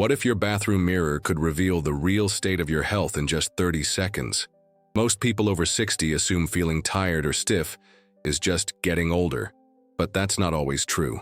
What if your bathroom mirror could reveal the real state of your health in just 30 seconds? Most people over 60 assume feeling tired or stiff is just getting older, but that's not always true.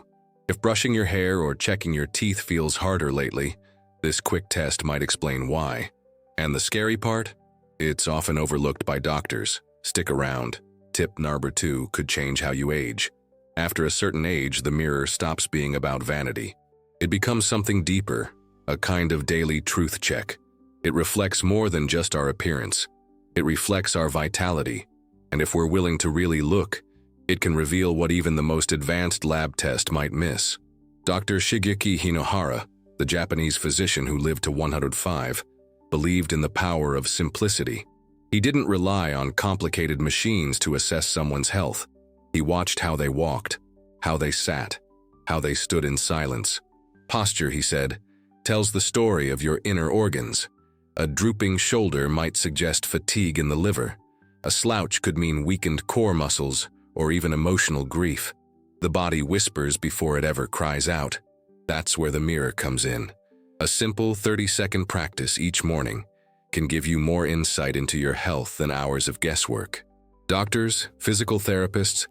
If brushing your hair or checking your teeth feels harder lately, this quick test might explain why. And the scary part? It's often overlooked by doctors. Stick around. Tip number 2 could change how you age. After a certain age, the mirror stops being about vanity. It becomes something deeper, a kind of daily truth check. It reflects more than just our appearance. It reflects our vitality, and if we're willing to really look, it can reveal what even the most advanced lab test might miss. Dr. Shigeki Hinohara, the Japanese physician who lived to 105, believed in the power of simplicity. He didn't rely on complicated machines to assess someone's health. He watched how they walked, how they sat, how they stood in silence. Posture, he said, tells the story of your inner organs. A drooping shoulder might suggest fatigue in the liver. A slouch could mean weakened core muscles or even emotional grief. The body whispers before it ever cries out. That's where the mirror comes in. A simple 30-second practice each morning can give you more insight into your health than hours of guesswork. Doctors, physical therapists,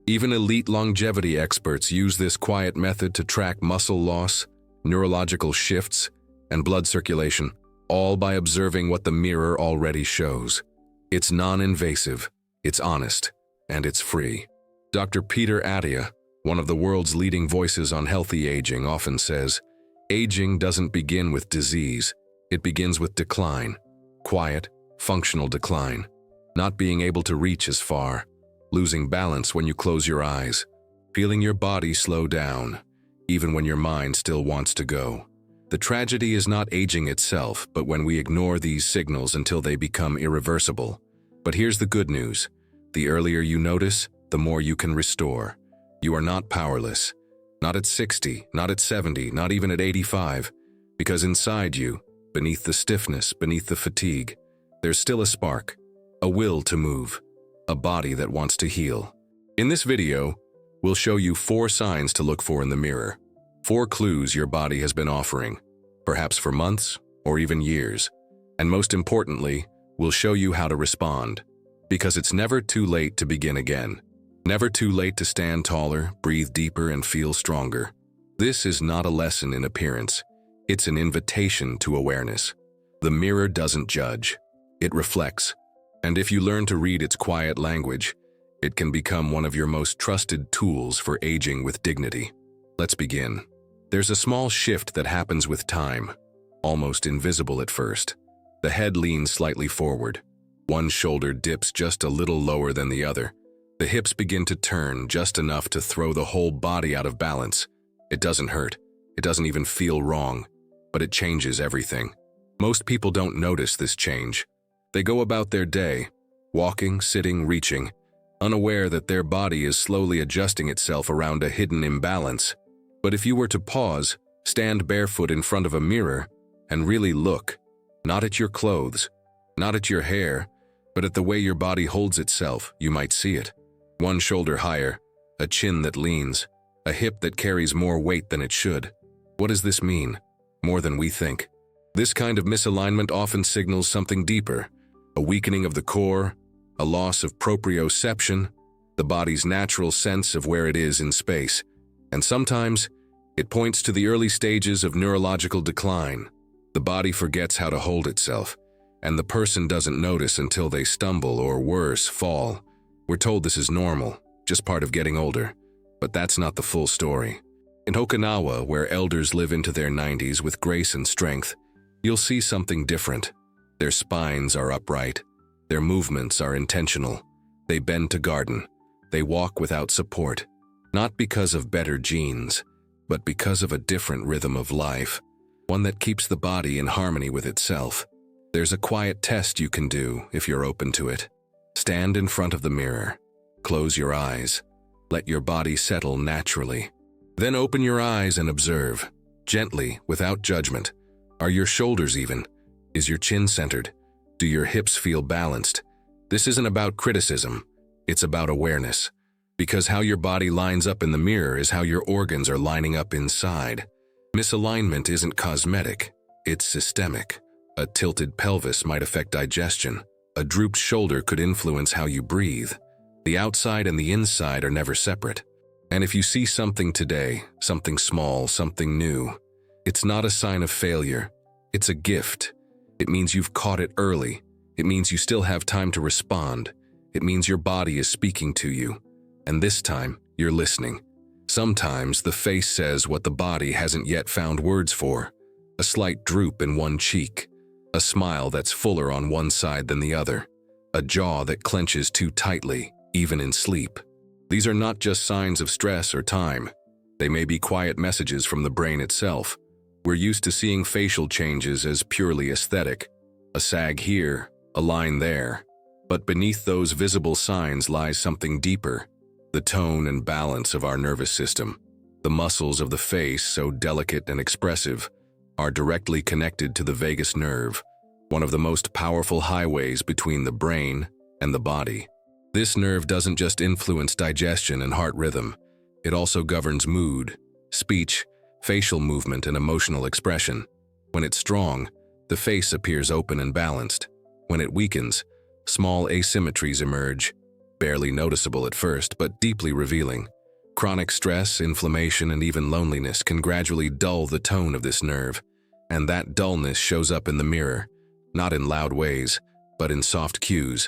even elite longevity experts use this quiet method to track muscle loss, neurological shifts, and blood circulation, all by observing what the mirror already shows. It's non-invasive, it's honest, and it's free. Dr. Peter Attia, one of the world's leading voices on healthy aging, often says, aging doesn't begin with disease, it begins with decline. Quiet, functional decline. Not being able to reach as far. Losing balance when you close your eyes. Feeling your body slow down, even when your mind still wants to go. The tragedy is not aging itself, but when we ignore these signals until they become irreversible. But here's the good news. The earlier you notice, the more you can restore. You are not powerless. Not at 60, not at 70, not even at 85. Because inside you, beneath the stiffness, beneath the fatigue, there's still a spark, a will to move, a body that wants to heal. In this video, we'll show you 4 signs to look for in the mirror. 4 clues your body has been offering, perhaps for months or even years. And most importantly, we'll show you how to respond. Because it's never too late to begin again. Never too late to stand taller, breathe deeper, and feel stronger. This is not a lesson in appearance. It's an invitation to awareness. The mirror doesn't judge. It reflects. And if you learn to read its quiet language, it can become one of your most trusted tools for aging with dignity. Let's begin. There's a small shift that happens with time, almost invisible at first. The head leans slightly forward. One shoulder dips just a little lower than the other. The hips begin to turn just enough to throw the whole body out of balance. It doesn't hurt. It doesn't even feel wrong. But it changes everything. Most people don't notice this change. They go about their day, walking, sitting, reaching, unaware that their body is slowly adjusting itself around a hidden imbalance. But if you were to pause, stand barefoot in front of a mirror, and really look, not at your clothes, not at your hair, but at the way your body holds itself, you might see it. One shoulder higher, a chin that leans, a hip that carries more weight than it should. What does this mean? More than we think. This kind of misalignment often signals something deeper, a weakening of the core, a loss of proprioception, the body's natural sense of where it is in space. And sometimes, it points to the early stages of neurological decline. The body forgets how to hold itself, and the person doesn't notice until they stumble or worse, fall. We're told this is normal, just part of getting older. But that's not the full story. In Okinawa, where elders live into their 90s with grace and strength, you'll see something different. Their spines are upright. Their movements are intentional. They bend to garden. They walk without support. Not because of better genes, but because of a different rhythm of life. One that keeps the body in harmony with itself. There's a quiet test you can do if you're open to it. Stand in front of the mirror. Close your eyes. Let your body settle naturally. Then open your eyes and observe, gently, without judgment. Are your shoulders even? Is your chin centered? Do your hips feel balanced? This isn't about criticism. It's about awareness. Because how your body lines up in the mirror is how your organs are lining up inside. Misalignment isn't cosmetic. It's systemic. A tilted pelvis might affect digestion. A drooped shoulder could influence how you breathe. The outside and the inside are never separate. And if you see something today, something small, something new, it's not a sign of failure. It's a gift. It means you've caught it early. It means you still have time to respond. It means your body is speaking to you. And this time, you're listening. Sometimes the face says what the body hasn't yet found words for. A slight droop in one cheek. A smile that's fuller on one side than the other. A jaw that clenches too tightly, even in sleep. These are not just signs of stress or time. They may be quiet messages from the brain itself. We're used to seeing facial changes as purely aesthetic. A sag here, a line there. But beneath those visible signs lies something deeper. The tone and balance of our nervous system. The muscles of the face, so delicate and expressive, are directly connected to the vagus nerve, one of the most powerful highways between the brain and the body. This nerve doesn't just influence digestion and heart rhythm. It also governs mood, speech, facial movement, and emotional expression. When it's strong, the face appears open and balanced. When it weakens, small asymmetries emerge, barely noticeable at first, but deeply revealing. Chronic stress, inflammation, and even loneliness can gradually dull the tone of this nerve, and that dullness shows up in the mirror, not in loud ways, but in soft cues.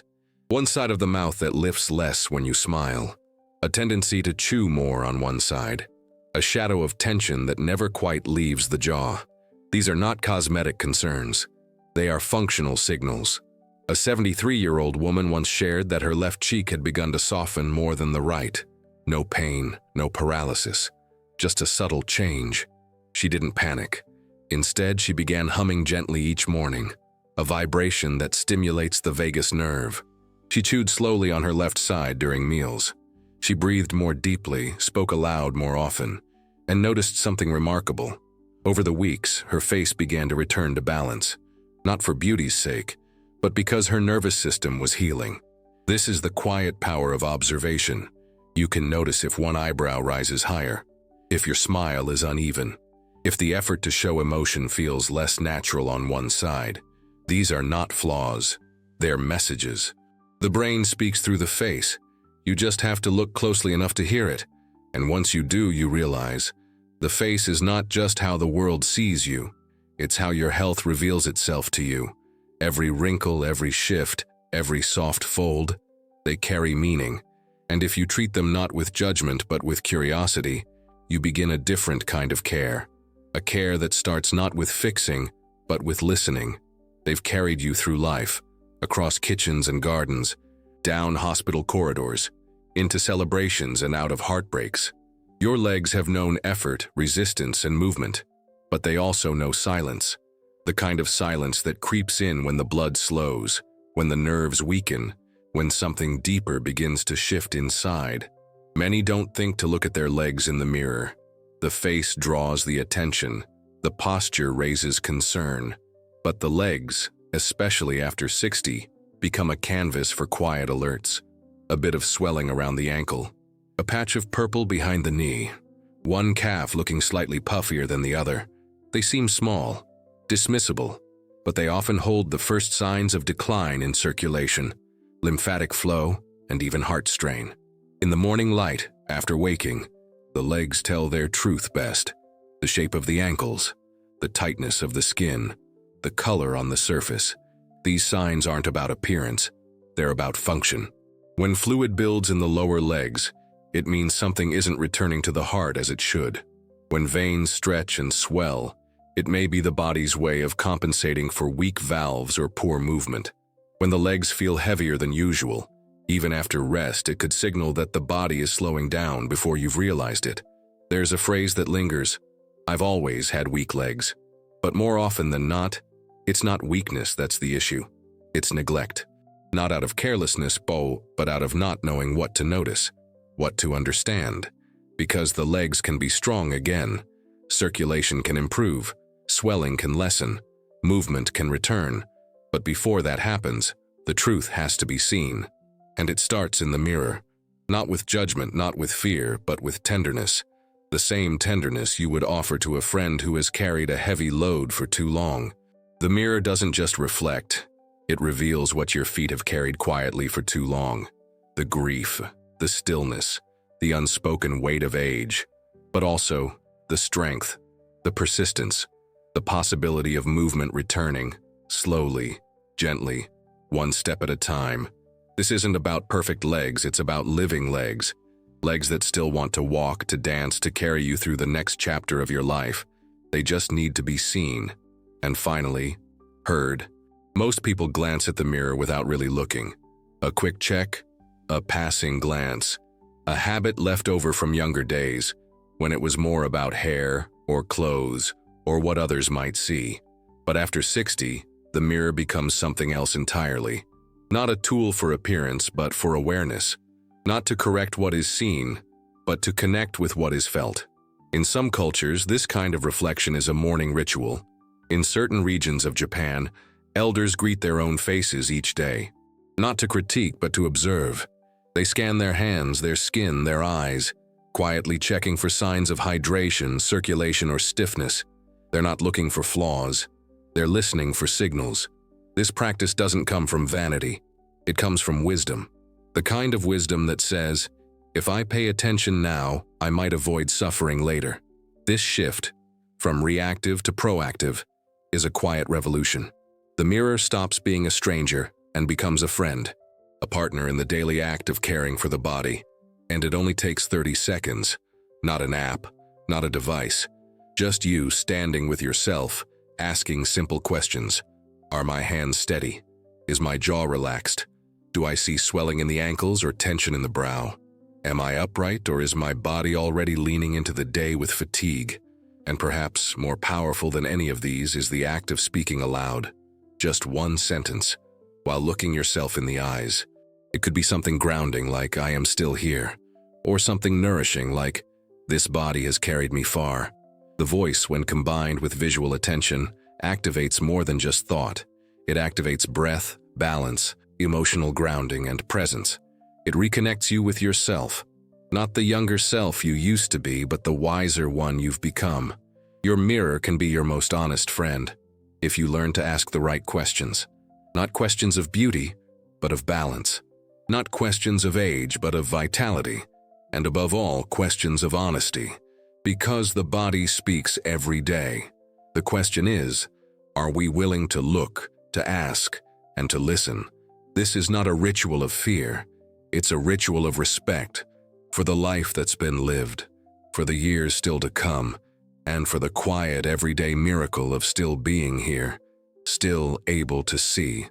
One side of the mouth that lifts less when you smile, a tendency to chew more on one side, a shadow of tension that never quite leaves the jaw. These are not cosmetic concerns. They are functional signals. A 73-year-old woman once shared that her left cheek had begun to soften more than the right. No pain, no paralysis, just a subtle change. She didn't panic. Instead, she began humming gently each morning, a vibration that stimulates the vagus nerve. She chewed slowly on her left side during meals. She breathed more deeply, spoke aloud more often, and noticed something remarkable. Over the weeks, her face began to return to balance, not for beauty's sake, but because her nervous system was healing. This is the quiet power of observation. You can notice if one eyebrow rises higher, if your smile is uneven, if the effort to show emotion feels less natural on one side. These are not flaws, they're messages. The brain speaks through the face. You just have to look closely enough to hear it. And once you do, you realize the face is not just how the world sees you. It's how your health reveals itself to you. Every wrinkle, every shift, every soft fold, they carry meaning. And if you treat them not with judgment but with curiosity, you begin a different kind of care. A care that starts not with fixing, but with listening. They've carried you through life, across kitchens and gardens, down hospital corridors, into celebrations and out of heartbreaks. Your legs have known effort, resistance, and movement, but they also know silence. The kind of silence that creeps in when the blood slows, when the nerves weaken, when something deeper begins to shift inside. Many don't think to look at their legs in the mirror. The face draws the attention, the posture raises concern, but the legs, especially after 60, become a canvas for quiet alerts. A bit of swelling around the ankle, a patch of purple behind the knee, one calf looking slightly puffier than the other. They seem small, dismissible, but they often hold the first signs of decline in circulation, lymphatic flow, and even heart strain. In the morning light, after waking, the legs tell their truth best. The shape of the ankles, the tightness of the skin, the color on the surface. These signs aren't about appearance, they're about function. When fluid builds in the lower legs, it means something isn't returning to the heart as it should. When veins stretch and swell, it may be the body's way of compensating for weak valves or poor movement. When the legs feel heavier than usual, even after rest, it could signal that the body is slowing down before you've realized it. There's a phrase that lingers, "I've always had weak legs." But more often than not, it's not weakness that's the issue. It's neglect. Not out of carelessness, but out of not knowing what to notice, what to understand. Because the legs can be strong again. Circulation can improve, swelling can lessen, movement can return. But before that happens, the truth has to be seen. And it starts in the mirror. Not with judgment, not with fear, but with tenderness. the same tenderness you would offer to a friend who has carried a heavy load for too long. The mirror doesn't just reflect, it reveals what your feet have carried quietly for too long. The grief, the stillness, the unspoken weight of age, but also the strength, the persistence, the possibility of movement returning, slowly, gently, one step at a time. This isn't about perfect legs, it's about living legs. Legs that still want to walk, to dance, to carry you through the next chapter of your life. They just need to be seen. And finally, heard. Most people glance at the mirror without really looking. A quick check, a passing glance, a habit left over from younger days, when it was more about hair or clothes or what others might see. But after 60, the mirror becomes something else entirely. Not a tool for appearance, but for awareness. Not to correct what is seen, but to connect with what is felt. In some cultures, this kind of reflection is a morning ritual. In certain regions of Japan, elders greet their own faces each day. Not to critique, but to observe. They scan their hands, their skin, their eyes, quietly checking for signs of hydration, circulation, or stiffness. They're not looking for flaws. They're listening for signals. This practice doesn't come from vanity. It comes from wisdom. The kind of wisdom that says, if I pay attention now, I might avoid suffering later. This shift, from reactive to proactive, is a quiet revolution. The mirror stops being a stranger and becomes a friend, a partner in the daily act of caring for the body. And it only takes 30 seconds. Not an app, not a device. Just you standing with yourself, asking simple questions. Are my hands steady? Is my jaw relaxed? Do I see swelling in the ankles or tension in the brow? Am I upright, or is my body already leaning into the day with fatigue? And perhaps more powerful than any of these is the act of speaking aloud. Just one sentence, while looking yourself in the eyes. It could be something grounding like, I am still here. Or something nourishing like, this body has carried me far. The voice, when combined with visual attention, activates more than just thought. It activates breath, balance, emotional grounding, and presence. It reconnects you with yourself. Not the younger self you used to be, but the wiser one you've become. Your mirror can be your most honest friend, if you learn to ask the right questions. Not questions of beauty, but of balance. Not questions of age, but of vitality. And above all, questions of honesty. Because the body speaks every day. The question is, are we willing to look, to ask, and to listen? This is not a ritual of fear. It's a ritual of respect for the life that's been lived, for the years still to come, and for the quiet, everyday miracle of still being here, still able to see,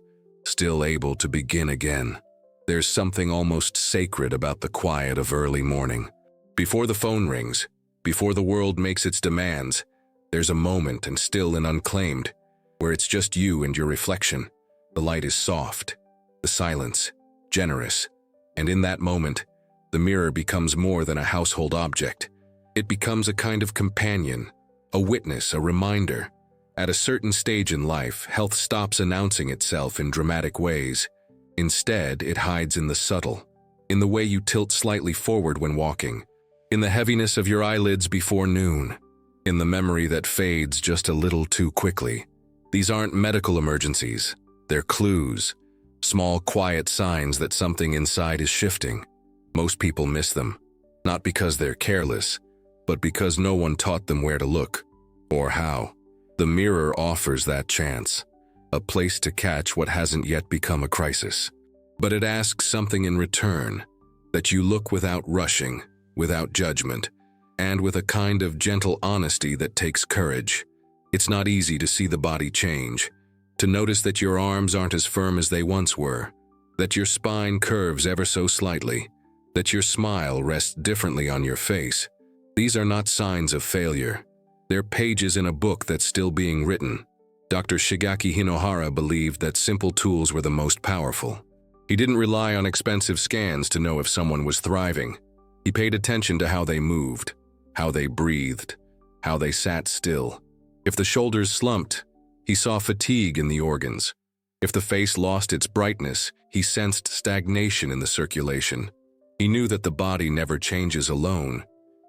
still able to begin again. There's something almost sacred about the quiet of early morning. Before the phone rings, before the world makes its demands, there's a moment, and still and unclaimed, where it's just you and your reflection. The light is soft, the silence generous, and in that moment, the mirror becomes more than a household object. It becomes a kind of companion, a witness, a reminder. At a certain stage in life, health stops announcing itself in dramatic ways. Instead, it hides in the subtle, in the way you tilt slightly forward when walking, in the heaviness of your eyelids before noon, in the memory that fades just a little too quickly. These aren't medical emergencies. They're clues, small, quiet signs that something inside is shifting. Most people miss them, not because they're careless, but because no one taught them where to look or how. The mirror offers that chance, a place to catch what hasn't yet become a crisis. But it asks something in return, that you look without rushing, without judgment, and with a kind of gentle honesty that takes courage. It's not easy to see the body change, to notice that your arms aren't as firm as they once were, that your spine curves ever so slightly, that your smile rests differently on your face. These are not signs of failure. They're pages in a book that's still being written. Dr. Shigaki Hinohara believed that simple tools were the most powerful. He didn't rely on expensive scans to know if someone was thriving. He paid attention to how they moved, how they breathed, how they sat still. If the shoulders slumped, he saw fatigue in the organs. If the face lost its brightness, he sensed stagnation in the circulation. He knew that the body never changes alone.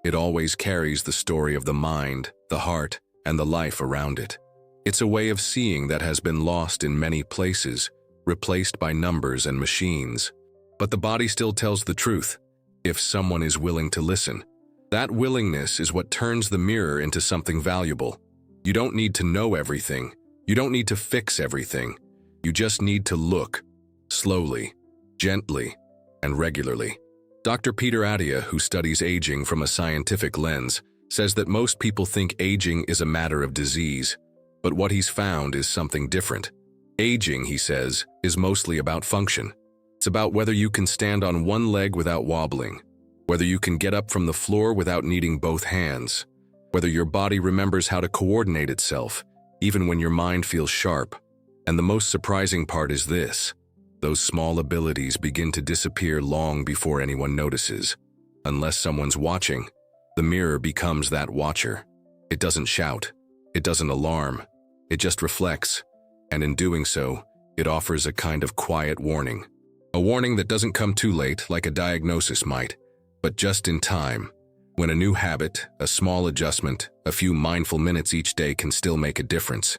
It always carries the story of the mind, the heart, and the life around it. It's a way of seeing that has been lost in many places, replaced by numbers and machines. But the body still tells the truth, if someone is willing to listen. That willingness is what turns the mirror into something valuable. You don't need to know everything. You don't need to fix everything. You just need to look, slowly, gently, and regularly. Dr. Peter Attia, who studies aging from a scientific lens, says that most people think aging is a matter of disease, but what he's found is something different. Aging, he says, is mostly about function. It's about whether you can stand on one leg without wobbling, whether you can get up from the floor without needing both hands, whether your body remembers how to coordinate itself, even when your mind feels sharp. And the most surprising part is this: those small abilities begin to disappear long before anyone notices. Unless someone's watching, the mirror becomes that watcher. It doesn't shout, it doesn't alarm, it just reflects, and in doing so, it offers a kind of quiet warning. A warning that doesn't come too late, like a diagnosis might, but just in time, when a new habit, a small adjustment, a few mindful minutes each day can still make a difference.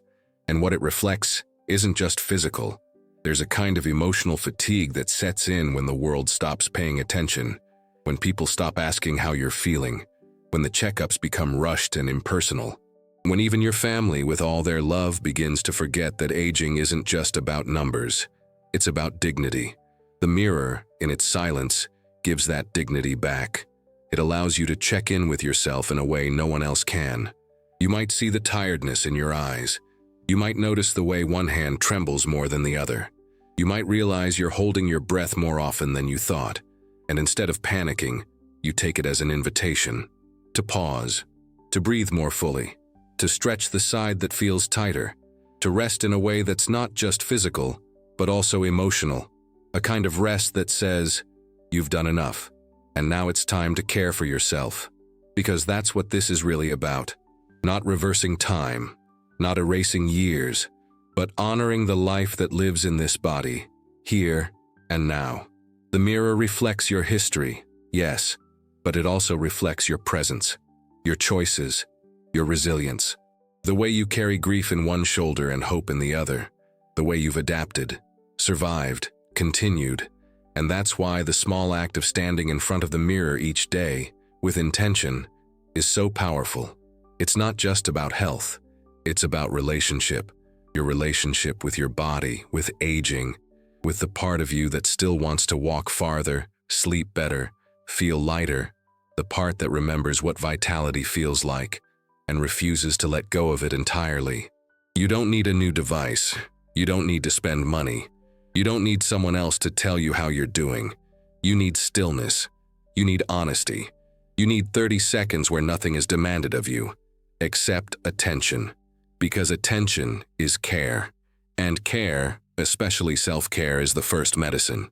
And what it reflects isn't just physical. There's a kind of emotional fatigue that sets in when the world stops paying attention, when people stop asking how you're feeling, when the checkups become rushed and impersonal, when even your family with all their love begins to forget that aging isn't just about numbers, it's about dignity. The mirror, in its silence, gives that dignity back. It allows you to check in with yourself in a way no one else can. You might see the tiredness in your eyes. You might notice the way one hand trembles more than the other. You might realize you're holding your breath more often than you thought. And instead of panicking, you take it as an invitation to pause, to breathe more fully, to stretch the side that feels tighter, to rest in a way that's not just physical, but also emotional. A kind of rest that says, you've done enough, and now it's time to care for yourself. Because that's what this is really about. Not reversing time, not erasing years, but honoring the life that lives in this body, here and now. The mirror reflects your history, yes, but it also reflects your presence, your choices, your resilience. The way you carry grief in one shoulder and hope in the other. The way you've adapted, survived, continued. And that's why the small act of standing in front of the mirror each day, with intention, is so powerful. It's not just about health. It's about relationship. Your relationship with your body, with aging, with the part of you that still wants to walk farther, sleep better, feel lighter, the part that remembers what vitality feels like and refuses to let go of it entirely. You don't need a new device. You don't need to spend money. You don't need someone else to tell you how you're doing. You need stillness. You need honesty. You need 30 seconds where nothing is demanded of you, except attention. Because attention is care. And care, especially self-care, is the first medicine.